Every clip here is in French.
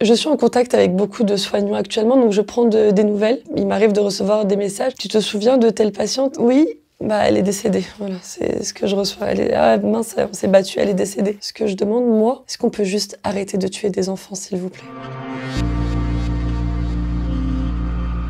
Je suis en contact avec beaucoup de soignants actuellement, donc je prends des nouvelles. Il m'arrive de recevoir des messages. Tu te souviens de telle patiente? Oui. Bah, elle est décédée. Voilà, c'est ce que je reçois. Ah mince, on s'est battu, elle est décédée. Ce que je demande, moi, est-ce qu'on peut juste arrêter de tuer des enfants, s'il vous plaît?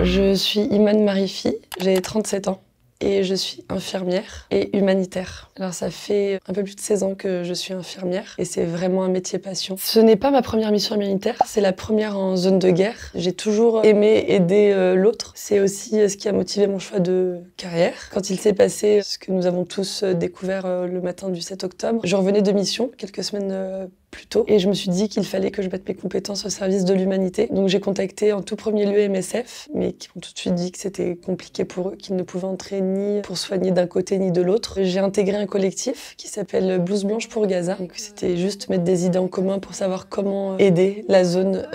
Je suis Imane Marifi, j'ai 37 ans. Et je suis infirmière et humanitaire. Alors ça fait un peu plus de 16 ans que je suis infirmière et c'est vraiment un métier passion. Ce n'est pas ma première mission humanitaire, c'est la première en zone de guerre. J'ai toujours aimé aider l'autre. C'est aussi ce qui a motivé mon choix de carrière. Quand il s'est passé ce que nous avons tous découvert le matin du 7 octobre, je revenais de mission quelques semaines plus tôt et je me suis dit qu'il fallait que je mette mes compétences au service de l'humanité. Donc j'ai contacté en tout premier lieu MSF, mais qui m'ont tout de suite dit que c'était compliqué pour eux, qu'ils ne pouvaient entrer ni pour soigner d'un côté ni de l'autre. J'ai intégré un collectif qui s'appelle Blouse Blanche pour Gaza. Donc c'était juste mettre des idées en commun pour savoir comment aider la zone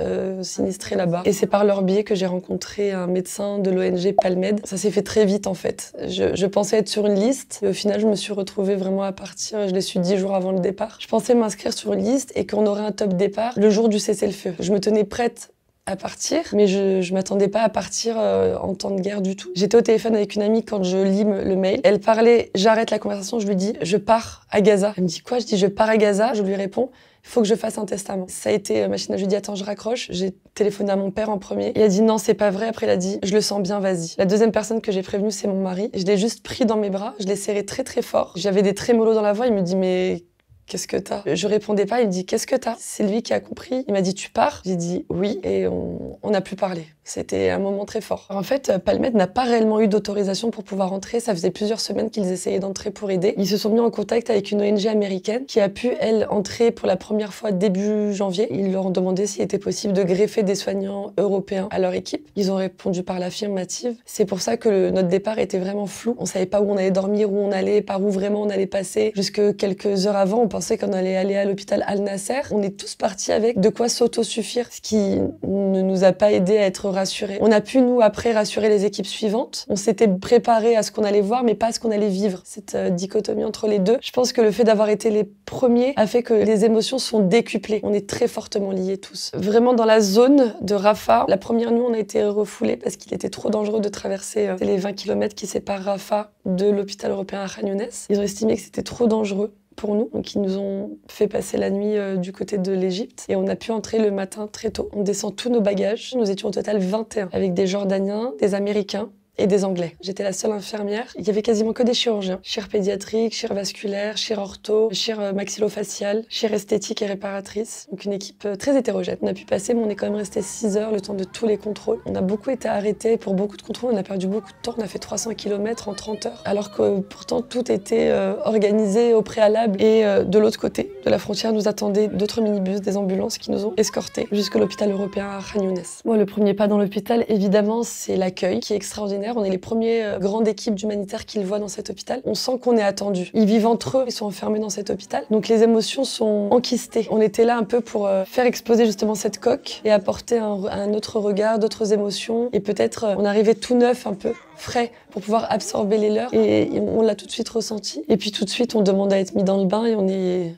sinistrée là-bas. Et c'est par leur biais que j'ai rencontré un médecin de l'ONG Palmed. Ça s'est fait très vite en fait. Je pensais être sur une liste et au final je me suis retrouvée vraiment à partir, je l'ai su 10 jours avant le départ. Je pensais m'inscrire sur une liste et qu'on aurait un top départ le jour du cessez-le-feu. Je me tenais prête à partir, mais je m'attendais pas à partir en temps de guerre du tout. J'étais au téléphone avec une amie quand je lis le mail. Elle parlait, j'arrête la conversation, je lui dis « je pars à Gaza ». Elle me dit « quoi ?» Je dis « je pars à Gaza ». Je lui réponds « il faut que je fasse un testament ». Ça a été machine. Je lui dis « attends, je raccroche ». J'ai téléphoné à mon père en premier. Il a dit « non, c'est pas vrai ». Après, il a dit « je le sens bien, vas-y ». La deuxième personne que j'ai prévenue, c'est mon mari. Je l'ai juste pris dans mes bras, je l'ai serré très très fort. J'avais des trémolos dans la voix, il me dit « mais qu'est-ce que t'as ?» Je répondais pas, il me dit « qu'est-ce que t'as ?» C'est lui qui a compris. Il m'a dit « tu pars ?» J'ai dit « oui » et on n'a plus parlé. C'était un moment très fort. En fait, Palmed n'a pas réellement eu d'autorisation pour pouvoir entrer. Ça faisait plusieurs semaines qu'ils essayaient d'entrer pour aider. Ils se sont mis en contact avec une ONG américaine qui a pu, elle, entrer pour la première fois début janvier. Ils leur ont demandé s'il était possible de greffer des soignants européens à leur équipe. Ils ont répondu par l'affirmative. C'est pour ça que notre départ était vraiment flou. On savait pas où on allait dormir, où on allait, par où vraiment on allait passer. Jusque quelques heures avant, on pensait qu'on allait aller à l'hôpital Al-Nasser. On est tous partis avec de quoi s'autosuffire, ce qui ne nous a pas aidé à être rassurés. On a pu, nous, après, rassurer les équipes suivantes. On s'était préparé à ce qu'on allait voir, mais pas à ce qu'on allait vivre. Cette dichotomie entre les deux. Je pense que le fait d'avoir été les premiers a fait que les émotions sont décuplées. On est très fortement liés tous. Vraiment, dans la zone de Rafah, la première nuit, on a été refoulés parce qu'il était trop dangereux de traverser les 20 km qui séparent Rafah de l'hôpital européen à Khan Younes. Ils ont estimé que c'était trop dangereux pour nous. Donc ils nous ont fait passer la nuit du côté de l'Égypte et on a pu entrer le matin très tôt. On descend tous nos bagages. Nous étions au total 21 avec des Jordaniens, des Américains et des Anglais. J'étais la seule infirmière. Il y avait quasiment que des chirurgiens. Chir pédiatrique, chir vasculaire, chir ortho, chir maxillofacial, chir esthétique et réparatrice. Donc une équipe très hétérogène. On a pu passer, mais on est quand même resté 6 heures le temps de tous les contrôles. On a beaucoup été arrêtés pour beaucoup de contrôles. On a perdu beaucoup de temps. On a fait 300 km en 30 heures. Alors que pourtant tout était organisé au préalable. Et de l'autre côté de la frontière nous attendaient d'autres minibus, des ambulances qui nous ont escortés jusqu'à l'hôpital européen à Khan Younes. Moi, le premier pas dans l'hôpital, évidemment, c'est l'accueil qui est extraordinaire. On est les premières grandes équipes d'humanitaires qu'ils voient dans cet hôpital. On sent qu'on est attendu. Ils vivent entre eux, ils sont enfermés dans cet hôpital. Donc les émotions sont enquistées. On était là un peu pour faire exploser justement cette coque et apporter un autre regard, d'autres émotions. Et peut-être on arrivait tout neuf, un peu frais, pour pouvoir absorber les leurs. Et on l'a tout de suite ressenti. Et puis tout de suite, on demande à être mis dans le bain et on est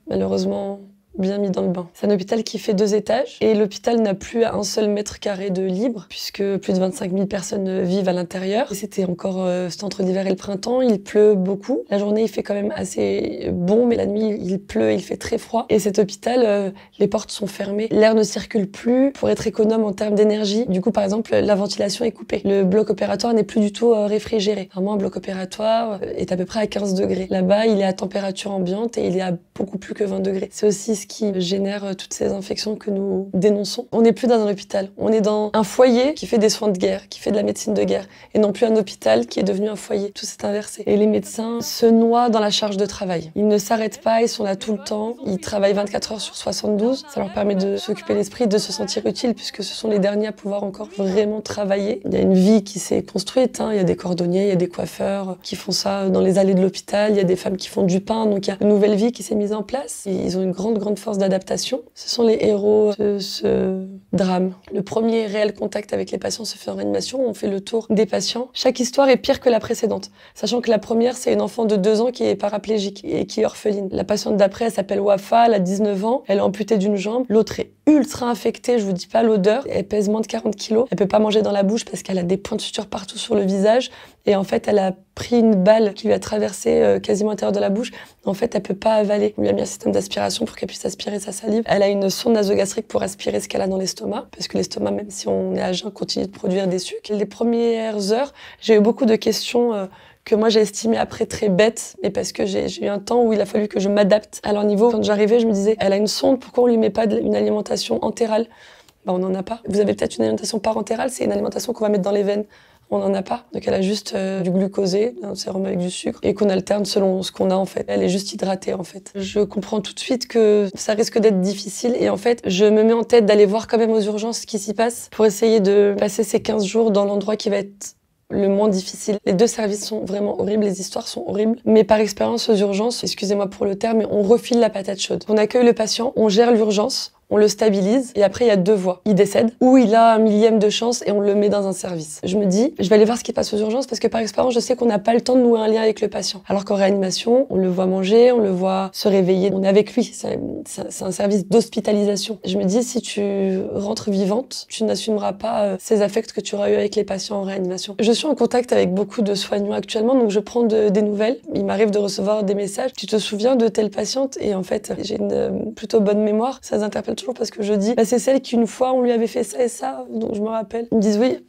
malheureusement bien mis dans le bain. C'est un hôpital qui fait 2 étages et l'hôpital n'a plus un seul mètre carré de libre puisque plus de 25 000 personnes vivent à l'intérieur. C'était encore c'était entre l'hiver et le printemps, il pleut beaucoup. La journée il fait quand même assez bon mais la nuit il pleut, il fait très froid. Et cet hôpital, les portes sont fermées, l'air ne circule plus pour être économe en termes d'énergie. Du coup par exemple la ventilation est coupée. Le bloc opératoire n'est plus du tout réfrigéré. Vraiment un bloc opératoire est à peu près à 15 degrés. Là-bas il est à température ambiante et il est à beaucoup plus que 20 degrés. C'est aussi ce qui génère toutes ces infections que nous dénonçons. On n'est plus dans un hôpital, on est dans un foyer qui fait des soins de guerre, qui fait de la médecine de guerre, et non plus un hôpital qui est devenu un foyer. Tout s'est inversé. Et les médecins se noient dans la charge de travail. Ils ne s'arrêtent pas, ils sont là tout le temps, ils travaillent 24 heures sur 72. Ça leur permet de s'occuper l'esprit, de se sentir utile, puisque ce sont les derniers à pouvoir encore vraiment travailler. Il y a une vie qui s'est construite, il y a des cordonniers, il y a des coiffeurs qui font ça dans les allées de l'hôpital, il y a des femmes qui font du pain, donc il y a une nouvelle vie qui s'est mise en place. Et ils ont une grande force d'adaptation. Ce sont les héros de ce drame. Le premier réel contact avec les patients se fait en réanimation. On fait le tour des patients. Chaque histoire est pire que la précédente, sachant que la première, c'est une enfant de 2 ans qui est paraplégique et qui est orpheline. La patiente d'après, elle s'appelle Wafa, elle a 19 ans, elle est amputée d'une jambe. L'autre est ultra infectée, je vous dis pas l'odeur. Elle pèse moins de 40 kilos. Elle peut pas manger dans la bouche parce qu'elle a des points de suture partout sur le visage. Et en fait, elle a pris une balle qui lui a traversé quasiment à l'intérieur de la bouche. En fait, elle peut pas avaler. On lui a mis un système d'aspiration pour qu'elle puisse aspirer sa salive. Elle a une sonde nasogastrique pour aspirer ce qu'elle a dans l'estomac. Parce que l'estomac, même si on est à jeun, continue de produire des sucs. Les premières heures, j'ai eu beaucoup de questions que moi j'ai estimé après très bête, mais parce que j'ai eu un temps où il a fallu que je m'adapte à leur niveau. Quand j'arrivais, je me disais, elle a une sonde, pourquoi on lui met pas une alimentation entérale? On n'en a pas. Vous avez peut-être une alimentation parentérale, c'est une alimentation qu'on va mettre dans les veines. On n'en a pas. Donc elle a juste du glucosé, un sérum avec du sucre, et qu'on alterne selon ce qu'on a en fait. Elle est juste hydratée en fait. Je comprends tout de suite que ça risque d'être difficile, et en fait, je me mets en tête d'aller voir quand même aux urgences ce qui s'y passe pour essayer de passer ces 15 jours dans l'endroit qui va être le moins difficile. Les deux services sont vraiment horribles, les histoires sont horribles. Mais par expérience aux urgences, excusez-moi pour le terme, mais on refile la patate chaude. On accueille le patient, on gère l'urgence, on le stabilise, et après il y a deux voies. Il décède, ou il a un millième de chance et on le met dans un service. Je me dis, je vais aller voir ce qui passe aux urgences parce que par expérience, je sais qu'on n'a pas le temps de nouer un lien avec le patient. Alors qu'en réanimation, on le voit manger, on le voit se réveiller, on est avec lui. C'est un service d'hospitalisation. Je me dis, si tu rentres vivante, tu n'assumeras pas ces affects que tu auras eu avec les patients en réanimation. Je suis en contact avec beaucoup de soignants actuellement, donc je prends des nouvelles. Il m'arrive de recevoir des messages. Tu te souviens de telle patiente? Et en fait, j'ai une plutôt bonne mémoire. Ça les interpelle toujours parce que je dis, c'est celle qu'une fois on lui avait fait ça et ça, donc je me rappelle. Ils me disent oui,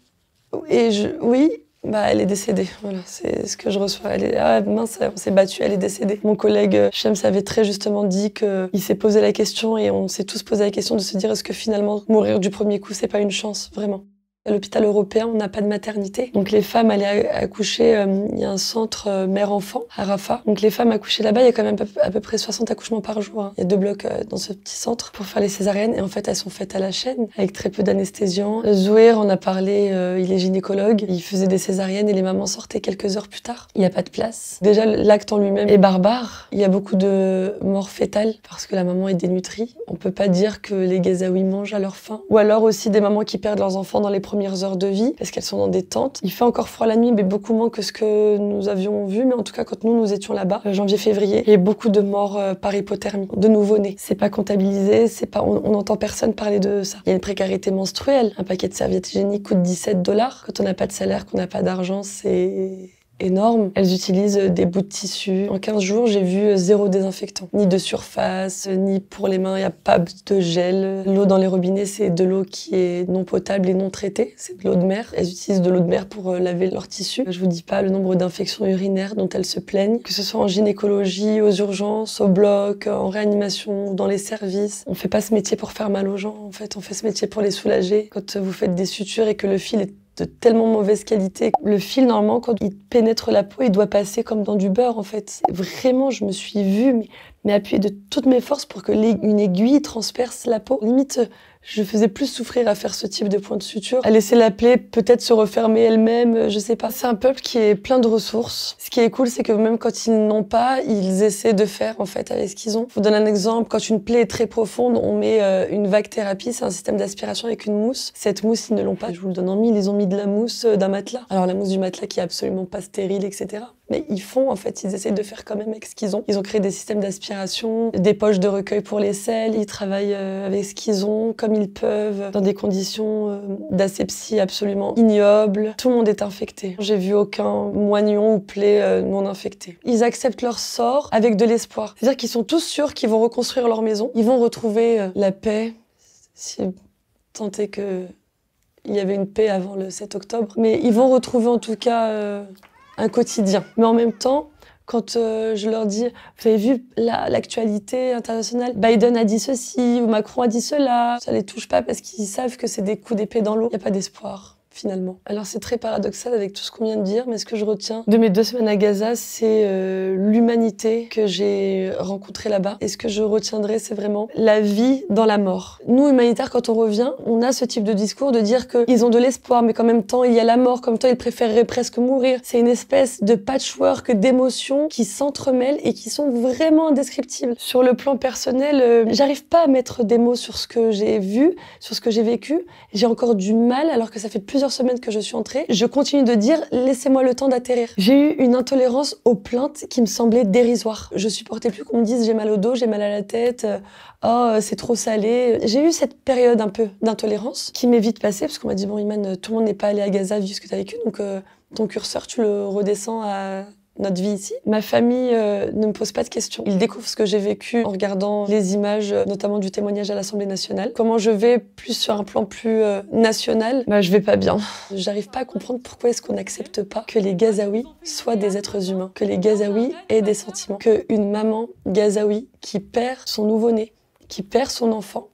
et oui, elle est décédée. Voilà, c'est ce que je reçois. Mince, on s'est battu, elle est décédée. Mon collègue Shems avait très justement dit qu'il s'est posé la question, et on s'est tous posé la question de se dire, est-ce que finalement mourir du premier coup, c'est pas une chance, vraiment? À l'hôpital européen, on n'a pas de maternité. Donc les femmes allaient accoucher, il y a un centre mère-enfant à Rafah. Donc les femmes accouchaient là-bas, il y a quand même à peu près 60 accouchements par jour. Hein. Il y a 2 blocs dans ce petit centre pour faire les césariennes. Et en fait, elles sont faites à la chaîne, avec très peu d'anesthésiants. Zouhair, on a parlé, il est gynécologue. Il faisait des césariennes et les mamans sortaient quelques heures plus tard. Il n'y a pas de place. Déjà, l'acte en lui-même est barbare. Il y a beaucoup de morts fétales parce que la maman est dénutrie. On peut pas dire que les Gazaouis mangent à leur faim. Ou alors aussi des mamans qui perdent leurs enfants dans les premières heures de vie parce qu'elles sont dans des tentes. Il fait encore froid la nuit, mais beaucoup moins que ce que nous avions vu. Mais en tout cas, quand nous étions là-bas, janvier-février, il y a beaucoup de morts par hypothermie, de nouveau-nés. C'est pas comptabilisé, on n'entend personne parler de ça. Il y a une précarité menstruelle. Un paquet de serviettes hygiéniques coûte $17. Quand on n'a pas de salaire, qu'on n'a pas d'argent, c'est énorme. Elles utilisent des bouts de tissu. En 15 jours, j'ai vu 0 désinfectant. Ni de surface, ni pour les mains, il n'y a pas de gel. L'eau dans les robinets, c'est de l'eau qui est non potable et non traitée. C'est de l'eau de mer. Elles utilisent de l'eau de mer pour laver leurs tissus. Je vous dis pas le nombre d'infections urinaires dont elles se plaignent. Que ce soit en gynécologie, aux urgences, au bloc, en réanimation, dans les services. On fait pas ce métier pour faire mal aux gens, en fait. On fait ce métier pour les soulager. Quand vous faites des sutures et que le fil est de tellement mauvaise qualité. Le fil, normalement, quand il pénètre la peau, il doit passer comme dans du beurre, en fait. Vraiment, je me suis vue, mais appuyer de toutes mes forces pour que une aiguille transperce la peau. Limite, je faisais plus souffrir à faire ce type de point de suture, à laisser la plaie peut-être se refermer elle-même, je sais pas. C'est un peuple qui est plein de ressources. Ce qui est cool, c'est que même quand ils n'ont pas, ils essaient de faire en fait avec ce qu'ils ont. Je vous donne un exemple. Quand une plaie est très profonde, on met une vague thérapie, c'est un système d'aspiration avec une mousse. Cette mousse, ils ne l'ont pas. Je vous le donne en mille, ils ont mis de la mousse d'un matelas. Alors la mousse du matelas qui est absolument pas stérile, etc. Mais ils font, en fait, ils essaient de faire quand même avec ce qu'ils ont. Ils ont créé des systèmes d'aspiration, des poches de recueil pour les selles, ils travaillent avec ce qu'ils ont, comme ils peuvent, dans des conditions d'asepsie absolument ignobles. Tout le monde est infecté. J'ai vu aucun moignon ou plaie non infecté. Ils acceptent leur sort avec de l'espoir. C'est-à-dire qu'ils sont tous sûrs qu'ils vont reconstruire leur maison, ils vont retrouver la paix, si tant est que il y avait une paix avant le 7 octobre. Mais ils vont retrouver en tout cas un quotidien. Mais en même temps, quand je leur dis, vous avez vu l'actualité internationale, Biden a dit ceci, ou Macron a dit cela, ça les touche pas parce qu'ils savent que c'est des coups d'épée dans l'eau. Il n'y a pas d'espoir, finalement. Alors c'est très paradoxal avec tout ce qu'on vient de dire, mais ce que je retiens de mes 2 semaines à Gaza, c'est l'humanité que j'ai rencontrée là-bas. Et ce que je retiendrai, c'est vraiment la vie dans la mort. Nous, humanitaires, quand on revient, on a ce type de discours de dire qu'ils ont de l'espoir, mais qu'en même temps, il y a la mort, comme temps, ils préféreraient presque mourir. C'est une espèce de patchwork d'émotions qui s'entremêlent et qui sont vraiment indescriptibles. Sur le plan personnel, j'arrive pas à mettre des mots sur ce que j'ai vu, sur ce que j'ai vécu. J'ai encore du mal, alors que ça fait plusieurs plusieurs semaines que je suis entrée, je continue de dire « laissez-moi le temps d'atterrir ». J'ai eu une intolérance aux plaintes qui me semblait dérisoire. Je supportais plus qu'on me dise « j'ai mal au dos, j'ai mal à la tête »,« oh, c'est trop salé ». J'ai eu cette période un peu d'intolérance qui m'est vite passée parce qu'on m'a dit « bon, Iman, tout le monde n'est pas allé à Gaza vu ce que tu as vécu, donc ton curseur, tu le redescends à notre vie ici ». Ma famille ne me pose pas de questions. Ils découvrent ce que j'ai vécu en regardant les images, notamment du témoignage à l'Assemblée nationale. Comment je vais plus sur un plan plus national, je vais pas bien. J'arrive pas à comprendre pourquoi est-ce qu'on n'accepte pas que les Gazaouis soient des êtres humains, que les Gazaouis aient des sentiments, qu'une maman gazaoui qui perd son nouveau-né, qui perd son enfant,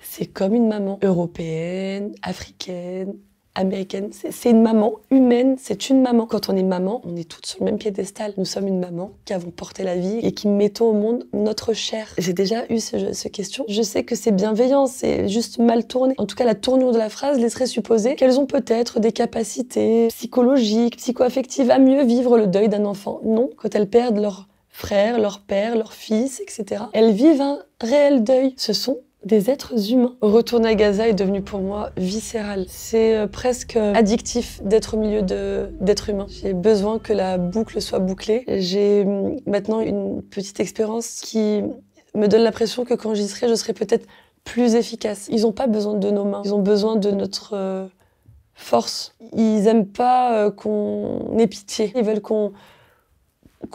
c'est comme une maman européenne, africaine, américaine. C'est une maman humaine, c'est une maman. Quand on est maman, on est toutes sur le même piédestal. Nous sommes une maman qui avons porté la vie et qui mettons au monde notre chair. J'ai déjà eu ce question. Je sais que c'est bienveillant, c'est juste mal tourné. En tout cas, la tournure de la phrase laisserait supposer qu'elles ont peut-être des capacités psychologiques, psycho-affectives à mieux vivre le deuil d'un enfant. Non, quand elles perdent leur frère, leur père, leur fils, etc. Elles vivent un réel deuil. Ce sont des êtres humains. Retourner à Gaza est devenu pour moi viscéral. C'est presque addictif d'être au milieu d'êtres humains. J'ai besoin que la boucle soit bouclée. J'ai maintenant une petite expérience qui me donne l'impression que quand j'y serai, je serai peut-être plus efficace. Ils n'ont pas besoin de nos mains. Ils ont besoin de notre force. Ils aiment pas qu'on ait pitié. Ils veulent qu'on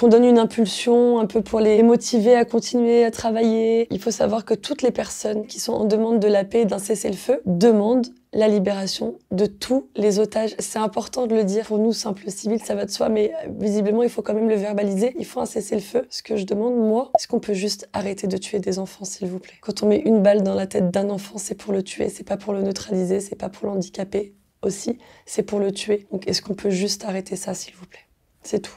donne une impulsion un peu pour les motiver à continuer à travailler. Il faut savoir que toutes les personnes qui sont en demande de la paix et d'un cessez-le-feu demandent la libération de tous les otages. C'est important de le dire. Pour nous, simples civils, ça va de soi, mais visiblement, il faut quand même le verbaliser. Il faut un cessez-le-feu. Ce que je demande, moi, est-ce qu'on peut juste arrêter de tuer des enfants, s'il vous plaît? Quand on met une balle dans la tête d'un enfant, c'est pour le tuer, c'est pas pour le neutraliser, c'est pas pour l'handicaper aussi, c'est pour le tuer. Donc, est-ce qu'on peut juste arrêter ça, s'il vous plaît? C'est tout.